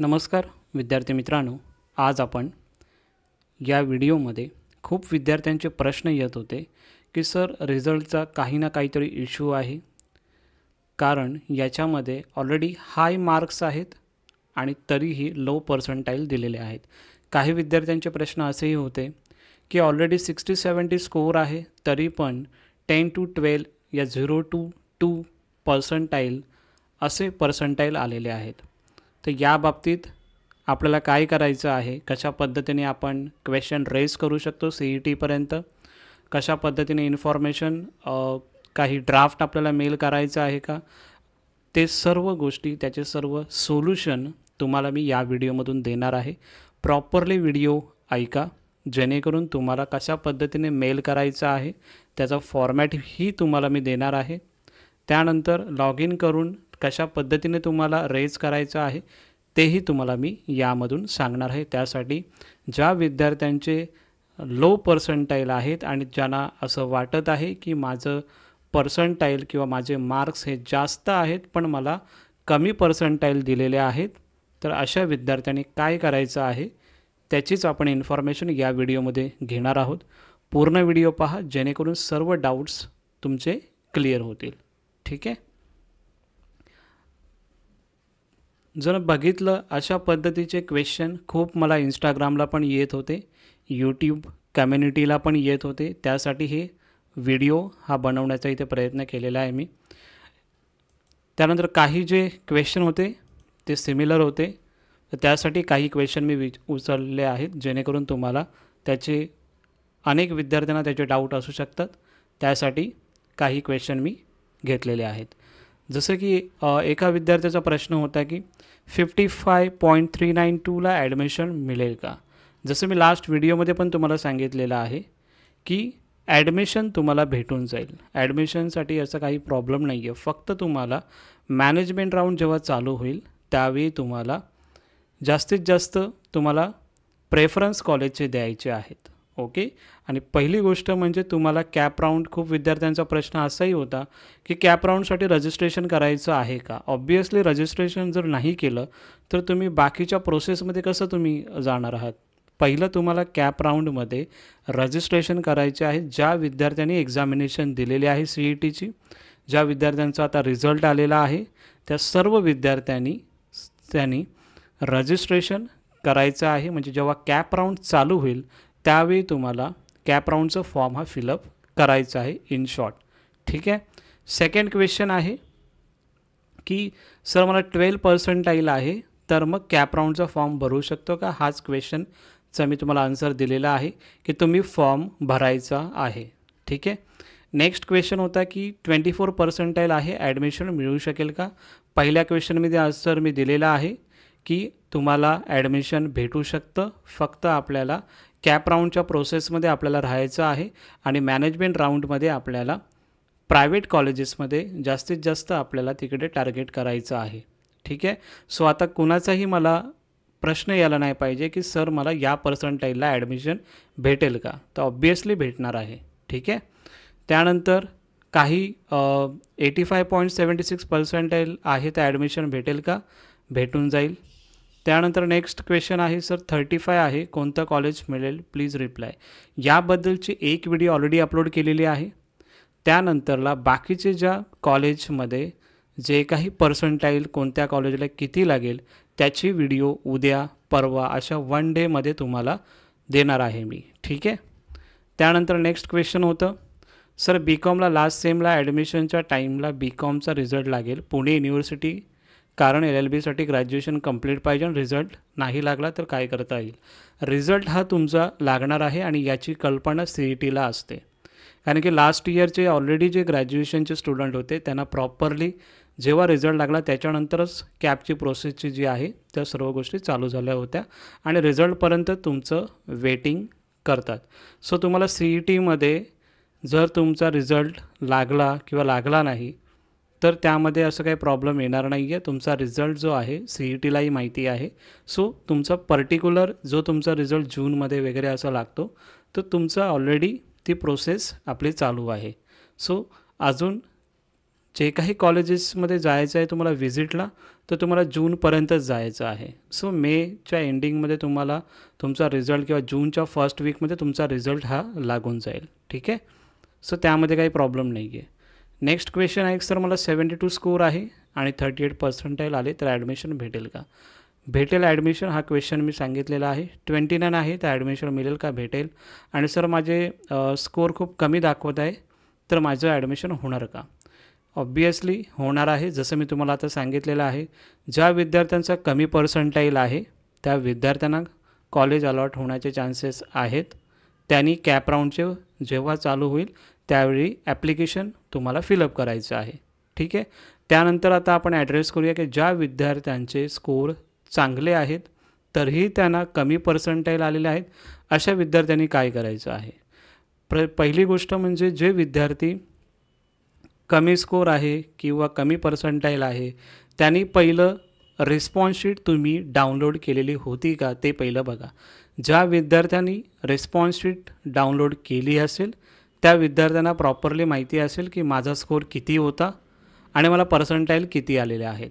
नमस्कार विद्यार्थी मित्रांनो, आज आपण या व्हिडिओमध्ये खूप विद्यार्थ्यांचे प्रश्न येत होते की सर रिझल्टचा काही ना काहीतरी इश्यू आहे, कारण याच्यामध्ये ऑलरेडी हाय मार्क्स आहेत आणि तरीही लो पर्सेंटाईल दिलेले आहेत। काही विद्यार्थ्यांचे प्रश्न असेही होते की ऑलरेडी 60-70 स्कोर आहे तरी पण 10 to 12 या 0 to 2 पर्सेंटाईल असे पर्सेंटाईल आलेले आहेत। तर या बाबतीत आपल्याला काय करायचं आहे, कशा पद्धतीने आपण क्वेश्चन रेज करू शकतो CET पर्यंत, कशा पद्धतीने इन्फॉर्मेशन काही ड्राफ्ट आपल्याला मेल करायचं आहे का, ते सर्व गोष्टी त्याचे सर्व सोल्यूशन तुम्हाला मी या व्हिडिओमधून देणार आहे। प्रॉपरली व्हिडिओ ऐका जेणेकरून तुम्हाला कशा पद्धतीने मेल करायचं आहे त्याचा फॉर्मॅट ही तुम्हाला मी देणार आहे। त्यानंतर लॉग इन करून कशा पद्धतीने तुम्हाला रेज करायचं आहे तेही तुम्हाला मी यामधून सांगणार आहे। त्यासाठी ज्या विद्यार्थ्यांचे लो पर्सेंटाईल आहेत आणि ज्यांना असं वाटत आहे की माझं पर्सेंटाईल किंवा माझे मार्क्स हे जास्त आहेत पण मला कमी पर्सेंटाईल दिलेले आहेत, तर अशा विद्यार्थ्यांनी काय करायचं आहे त्याचीच आपण इन्फॉर्मेशन या व्हिडिओमध्ये घेणार आहोत। पूर्ण व्हिडिओ पहा जेणेकरून सर्व डाऊट्स तुमचे क्लिअर होतील। ठीक आहे, जर बघितलं अशा पद्धतीचे क्वेश्चन खूप मला इंस्टाग्रामला पण येत होते, यूट्यूब कम्युनिटीला पण येत होते, त्यासाठी हे व्हिडिओ हा बनवण्याचा इथे प्रयत्न केलेला आहे मी। त्यानंतर काही जे क्वेश्चन होते ते सिमिलर होते, तर त्यासाठी काही क्वेश्चन मी उचलले आहेत जेणेकरून तुम्हाला त्याचे अनेक विद्यार्थ्यांना त्याचे डाऊट असू शकतात, त्यासाठी काही क्वेश्चन मी घेतलेले आहेत। जसं की एका विद्यार्थ्याचा प्रश्न होता की 55.392ला ॲडमिशन मिळेल का। जसं मी लास्ट व्हिडिओमध्ये पण तुम्हाला सांगितलेलं आहे की ॲडमिशन तुम्हाला भेटून जाईल, ॲडमिशनसाठी असं काही प्रॉब्लेम नाही आहे। फक्त तुम्हाला मॅनेजमेंट राऊंड जेव्हा चालू होईल त्यावेळी तुम्हाला जास्तीत जास्त तुम्हाला प्रेफरन्स कॉलेजचे द्यायचे आहेत। ओके, आणि पहिली गोष्ट म्हणजे तुम्हाला कॅप राऊंड, खूप विद्यार्थ्यांचा प्रश्न असाही होता की कॅप राऊंडसाठी रजिस्ट्रेशन करायचं आहे का। ऑब्वियसली रजिस्ट्रेशन जर नाही केलं तर तुम्ही बाकीच्या प्रोसेसमध्ये कसं तुम्ही जाणार आहात। पहिलं तुम्हाला कॅप राऊंडमध्ये रजिस्ट्रेशन करायचे आहे। ज्या विद्यार्थ्यांनी एक्झामिनेशन दिलेली आहे CETची, ज्या विद्यार्थ्यांचा आता रिझल्ट आलेला आहे, त्या सर्व विद्यार्थ्यांनी रजिस्ट्रेशन करायचं आहे। म्हणजे जेव्हा कॅप राऊंड चालू होईल त्यावेळी तुम्हाला कॅप राऊंडचं फॉर्म हा फिलअप करायचा आहे इन शॉर्ट। ठीक आहे, सेकंड क्वेश्चन आहे की सर मला 12 पर्सेंटाईल आहे तर मग कॅप राऊंडचा फॉर्म भरू शकतो का। हाच क्वेश्चनचा मी तुम्हाला आन्सर दिलेला आहे की तुम्ही फॉर्म भरायचा आहे। ठीक आहे, नेक्स्ट क्वेश्चन होता की 24 पर्सेंटाईल आहे, ॲडमिशन मिळू शकेल का। पहिल्या क्वेश्चनमध्ये आन्सर मी दिलेला आहे की तुम्हाला ॲडमिशन भेटू शकतं, फक्त आपल्याला कॅप राऊंडच्या प्रोसेसमध्ये आपल्याला राहायचं आहे आणि मॅनेजमेंट राऊंडमध्ये आपल्याला प्रायव्हेट कॉलेजेसमध्ये जास्तीत जास्त आपल्याला तिकडे टार्गेट करायचं आहे। ठीक आहे, सो आता कुणाचाही मला प्रश्न यायला नाही पाहिजे की सर मला या पर्सेंटाईलला ॲडमिशन भेटेल का, तर ऑब्वियसली भेटणार आहे। ठीक आहे, त्यानंतर काही 85.76 पर्सेंटाईल आहे तर ॲडमिशन भेटेल का, भेटून जाईल। त्यानंतर नेक्स्ट क्वेश्चन आहे सर 35 आहे, कोणतं कॉलेज मिळेल, प्लीज रिप्लाय। याबद्दलची एक व्हिडिओ ऑलरेडी अपलोड केलेली आहे। त्यानंतरला बाकीचे ज्या कॉलेजमध्ये जे काही पर्सेंटाईल कोणत्या कॉलेजला किती लागेल त्याची व्हिडिओ उद्या परवा अशा 1 डेमध्ये तुम्हाला देणार आहे मी। ठीक आहे, त्यानंतर नेक्स्ट क्वेश्चन होतं सर BComला लास्ट सेमला ॲडमिशनच्या टाईमला BComचा रिझल्ट लागेल पुणे युनिव्हर्सिटी, कारण LLBसाठी ग्रॅज्युएशन कंप्लीट पाहिजे आणि रिझल्ट नाही लागला तर काय करता येईल। रिझल्ट हा तुमचा लागणार आहे आणि याची कल्पना CETला असते, कारण की लास्ट इयरचे ऑलरेडी जे ग्रॅज्युएशनचे स्टुडंट होते त्यांना प्रॉपरली जेव्हा रिझल्ट लागला त्याच्यानंतरच कॅपची प्रोसेसची जी आहे त्या सर्व गोष्टी चालू झाल्या होत्या आणि रिझल्टपर्यंत तुमचं वेटिंग करतात। सो तुम्हाला CETमध्ये जर तुमचा रिझल्ट लागला किंवा लागला नाही तर त्यामध्ये असं काही प्रॉब्लेम येणार नाही आहे। तुमचा रिझल्ट जो आहे CETलाही माहिती आहे, सो तुमचा पर्टिक्युलर जो तुमचा रिझल्ट जूनमध्ये वगैरे असा लागतो तर तुमचा ऑलरेडी ती प्रोसेस आपली चालू आहे। सो अजून जे काही कॉलेजेसमध्ये जायचं आहे तुम्हाला व्हिजिटला, तर तुम्हाला जूनपर्यंतच जायचं आहे. सो मेच्या एंडिंगमध्ये तुम्हाला तुमचा रिझल्ट किंवा जूनच्या फर्स्ट वीकमध्ये तुमचा रिझल्ट हा लागून जाईल. ठीक आहे. सो त्यामध्ये काही प्रॉब्लेम नाही आहे. नेक्स्ट क्वेश्चन आहे, सर मला 72 स्कोर आहे आणि 38% आले तर ॲडमिशन भेटेल का? भेटेल ॲडमिशन. हा क्वेश्चन मी सांगितलेला आहे. 29 आहे तर ॲडमिशन मिळेल का? भेटेल. आणि सर माझे स्कोर खूप कमी दाखवत आहे तर माझं ॲडमिशन होणार का? ऑब्वियसली होणार आहे. जसं मी तुम्हाला आता सांगितलेलं आहे, ज्या विद्यार्थ्यांचा कमी पर्सेंटाईल आहे त्या विद्यार्थ्यांना कॉलेज अलॉट होण्याचे चान्सेस आहेत. त्यांनी कॅप राऊंडचे जेव्हा चालू होईल त्यावेळी ॲप्लिकेशन तुम्हाला फिलअप करायचं आहे. ठीक आहे. त्यानंतर आता आपण ॲड्रेस करूया की ज्या विद्यार्थ्यांचे स्कोर चांगले आहेत तरीही त्यांना कमी पर्सेंटाईल आलेले आहेत, अशा विद्यार्थ्यांनी काय करायचं आहे? पहिली गोष्ट म्हणजे जे विद्यार्थी कमी स्कोर आहे किंवा कमी पर्सेंटाईल आहे त्यांनी पहिलं रिस्पॉन्स शीट तुम्ही डाउनलोड केलेली होती का ते पहिलं बघा. ज्या विद्यार्थ्यांनी रिस्पॉन्स शीट डाउनलोड केली असेल त्या विद्यार्थ्यांना प्रॉपरली माहिती असेल की माझा स्कोर किती होता आणि मला पर्सेंटाईल किती आलेले आहेत.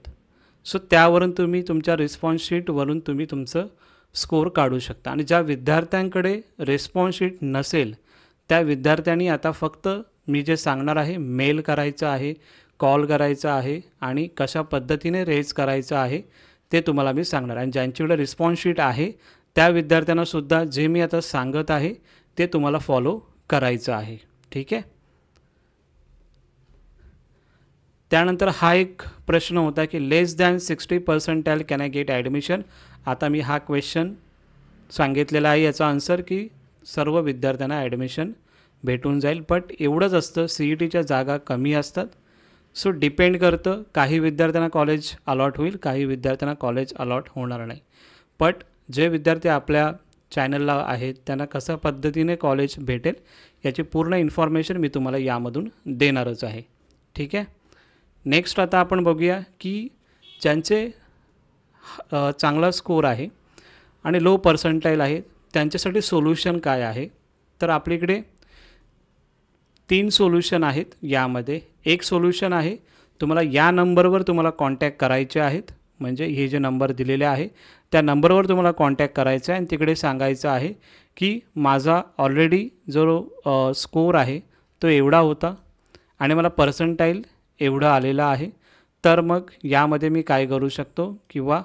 सो त्यावरून तुम्ही तुमच्या रिस्पॉन्स शीटवरून तुम्ही तुमचं स्कोर काढू शकता. आणि ज्या विद्यार्थ्यांकडे रिस्पॉन्स शीट नसेल त्या विद्यार्थ्यांनी आता फक्त मी जे सांगणार आहे, मेल करायचं आहे, कॉल करायचा आहे आणि कशा पद्धतीने रेज करायचं आहे ते तुम्हाला मी सांगणार. आणि ज्यांच्याकडे रिस्पॉन्स शीट आहे त्या विद्यार्थ्यांनासुद्धा जे मी आता सांगत आहे ते तुम्हाला फॉलो करायचं आहे. ठीक आहे. त्यानंतर हा एक प्रश्न होता की less than 60% can I get admission. आता मी हा क्वेश्चन सांगितलेला आहे. याचा आन्सर की सर्व विद्यार्थ्यांना ॲडमिशन भेटून जाईल. बट एवढंच असतं, CETच्या जागा कमी असतात. सो डिपेंड करतं, काही विद्यार्थ्यांना कॉलेज अलॉट होईल, काही विद्यार्थ्यांना कॉलेज अलॉट होणार नाही. बट जे विद्यार्थी आपल्या चॅनलला आहेत त्यांना कशा पद्धतीने कॉलेज भेटेल याची पूर्ण इन्फॉर्मेशन मी तुम्हाला यामधून देणारच आहे. ठीक आहे. नेक्स्ट आता आपण बघूया की ज्यांचे चांगला स्कोर आहे आणि लो पर्सेंटाईल आहे त्यांच्यासाठी सोल्युशन काय आहे. तर आपल्याकडे 3 सोल्युशन आहेत यामध्ये. एक सोल्युशन आहे, तुम्हाला या नंबरवर तुम्हाला कॉन्टॅक्ट करायचे आहेत. म्हणजे हे जे नंबर दिलेले आहे त्या नंबरवर तुम्हाला कॉन्टॅक्ट करायचं आहे आणि तिकडे सांगायचं आहे की माझा ऑलरेडी जो स्कोर आहे तो एवढा होता आणि मला पर्सेंटाईल एवढं आलेलं आहे. तर मग यामध्ये मी काय करू शकतो किंवा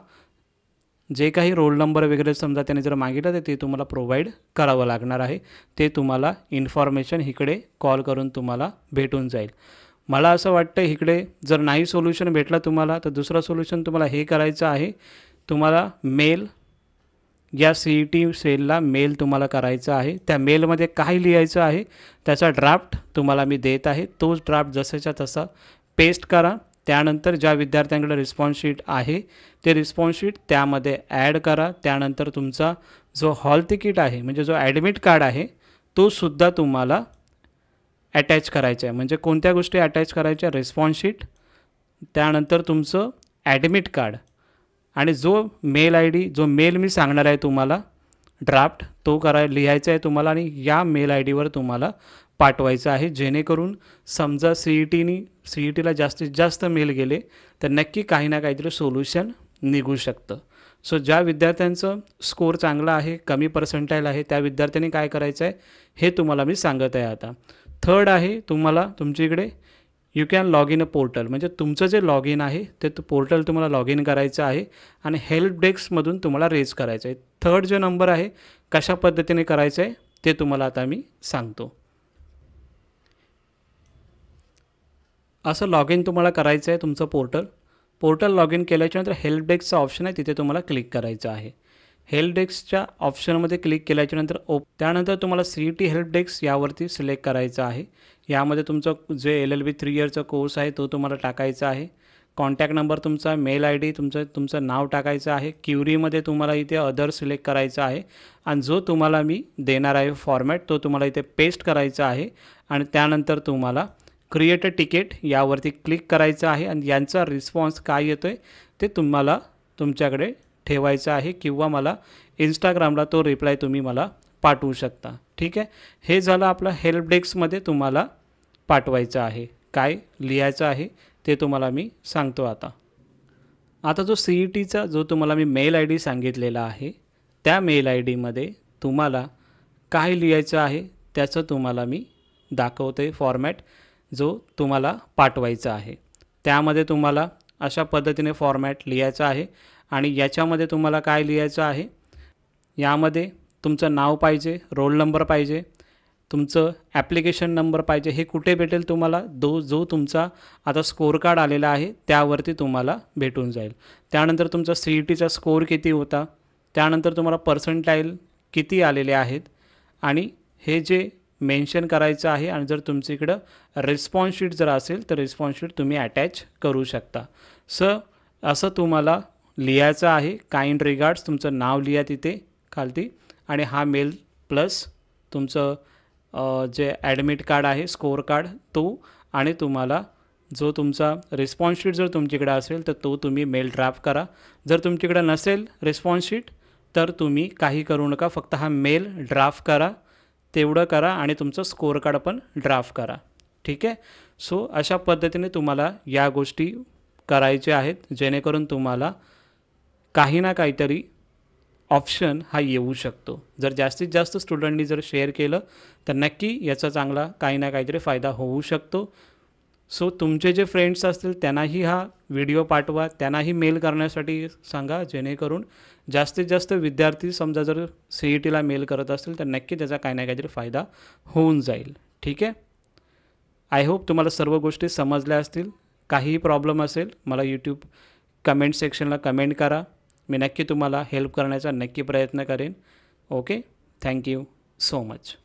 जे काही रोल नंबर वगैरे समजा त्याने जर मागितलं तर ते तुम्हाला प्रोव्हाइड करावं लागणार आहे. ते तुम्हाला इन्फॉर्मेशन इकडे कॉल करून तुम्हाला भेटून जाईल. मला असं वाटतं इकडे जर नाही सोल्युशन भेटला तुम्हाला तर दुसरं सोल्युशन तुम्हाला हे करायचं आहे, तुम्हाला मेल या CET सेलला मेल तुम्हाला करायचा आहे. त्या मेलमध्ये काय लिहायचं आहे त्याचा ड्राफ्ट तुम्हाला मी देत आहे. तोच ड्राफ्ट जसाच्या तसा पेस्ट करा. त्यानंतर ज्या विद्यार्थ्यांकडे रिस्पॉन्स शीट आहे ते रिस्पॉन्स शीट त्यामध्ये ॲड करा. त्यानंतर तुमचा जो हॉल तिकीट आहे म्हणजे जो ॲडमिट कार्ड आहे तो सुद्धा तुम्हाला अटॅच करायचा आहे. म्हणजे कोणत्या गोष्टी अटॅच करायच्या? रिस्पॉन्स शीट, त्यानंतर तुमचं ॲडमिट कार्ड आणि जो मेल ID, जो मेल मी सांगणार आहे तुम्हाला ड्राफ्ट तो लिहायचा आहे तुम्हाला आणि या मेल IDवर तुम्हाला पाठवायचं आहे. जेणेकरून समजा CETला जास्तीत जास्त मेल गेले तर नक्की काही ना काहीतरी सोल्युशन निघू शकतं. सो ज्या विद्यार्थ्यांचं स्कोर चांगला आहे, कमी पर्सेंटाईल आहे त्या विद्यार्थ्यांनी काय करायचं आहे हे तुम्हाला मी सांगत आहे. आता थर्ड आहे, तुम्हाला तुमच्या इकडे you can log in a portal. म्हणजे तुमचं जे लॉग इन आहे ते पोर्टल तुम्हाला लॉग इन करायचं आहे आणि हेल्प डेस्कमधून तुम्हाला रेज करायचं आहे. थर्ड जो नंबर आहे कशा पद्धतीने करायचं आहे ते तुम्हाला आता मी सांगतो. असं लॉग इन तुम्हाला करायचं आहे तुमचं पोर्टल लॉग इन केल्याच्यानंतर हेल्प डेस्कचा ऑप्शन आहे तिथे तुम्हाला क्लिक करायचं आहे. हेल्प डेस्कच्या ऑप्शनमध्ये क्लिक केल्याच्यानंतर त्यानंतर तुम्हाला CET हेल्प डेस्क यावरती सिलेक्ट करायचं आहे. यामध्ये तुमचं जे LLB 3 इयरचा कोर्स आहे तो तुम्हाला टाकायचा आहे. कॉन्टॅक्ट नंबर तुमचा, मेल ID तुमचं नाव टाकायचं आहे. क्युरीमध्ये तुम्हाला इथे अदर सिलेक्ट करायचं आहे आणि जो तुम्हाला मी देणार आहे फॉर्मॅट तो तुम्हाला इथे पेस्ट करायचा आहे आणि त्यानंतर तुम्हाला क्रिएट अ तिकीट यावरती क्लिक करायचं आहे आणि यांचा रिस्पॉन्स काय येतो आहे ते तुम्हाला तुमच्याकडे ठेवायचं आहे किंवा मला इंस्टाग्रामला तो रिप्लाय तुम्ही मला पाठवू शकता. ठीक आहे. हे झालं आपलं हेल्प डेस्कमध्ये तुम्हाला पाठवायचं आहे. काय लिहायचं आहे ते तुम्हाला मी सांगतो आता जो CETचा जो तुम्हाला मी मेल ID सांगितलेला आहे, त्या मेल IDमध्ये तुम्हाला काय लिहायचं आहे त्याचं तुम्हाला मी दाखवतो आहे फॉर्मॅट जो तुम्हाला पाठवायचा आहे. त्यामध्ये तुम्हाला अशा पद्धतीने फॉर्मॅट लिहायचा आहे आणि याच्यामध्ये तुम्हाला काय लिहायचं आहे, यामध्ये तुमचं नाव पाहिजे, रोल नंबर पाहिजे, तुमचं ॲप्लिकेशन नंबर पाहिजे. हे कुठे भेटेल तुम्हाला? जो तुमचा आता स्कोअर कार्ड आलेला आहे त्यावरती तुम्हाला भेटून जाईल. त्यानंतर तुमचा CETचा स्कोअर किती होता, त्यानंतर तुम्हाला पर्सेंटाईल किती आलेले आहेत आणि हे जे मेन्शन करायचं आहे. आणि जर तुमच्या इकडं रिस्पॉन्स शीट जर असेल तर रिस्पॉन्स शीट तुम्ही अटॅच करू शकता. असं तुम्हाला लिहायचं आहे. काइंड रिगार्ड्स तुमचं नाव लिहा तिथे खालती आणि हा मेल प्लस तुमचं जे ॲडमिट कार्ड आहे, स्कोअर कार्ड तो, आणि तुम्हाला जो तुमचा रिस्पॉन्स शीट जर तुमच्याकडे असेल तर तो तुम्ही मेल ड्राफ्ट करा. जर तुमच्याकडे नसेल रिस्पॉन्स शीट तर तुम्ही काही करू नका, फक्त हा मेल ड्राफ्ट करा, तेवढं करा आणि तुमचं स्कोअर कार्ड पण ड्राफ्ट करा. ठीक आहे. अशा पद्धतीने तुम्हाला या गोष्टी करायच्या आहेत जेणेकरून तुम्हाला काही ना काहीतरी ऑप्शन हा येऊ शकतो. जर जास्तीत जास्त स्टुडंटनी जर शेअर केलं तर नक्की याचा चांगला काही ना काहीतरी फायदा होऊ शकतो. तुमचे जे फ्रेंड्स असतील त्यांनाही हा व्हिडिओ पाठवा, त्यांनाही मेल करण्यासाठी सांगा, जेणेकरून जास्तीत जास्त विद्यार्थी समजा जर CETला मेल करत असतील तर नक्की त्याचा काही ना काहीतरी फायदा होऊन जाईल. ठीक आहे. आय होप तुम्हाला सर्व गोष्टी समजल्या असतील. काहीही प्रॉब्लेम असेल मला YouTube कमेंट सेक्शनला कमेंट करा. मी नक्की तुम्हाला हेल्प करण्याचा नक्की प्रयत्न करेन. ओके. Thank you so much.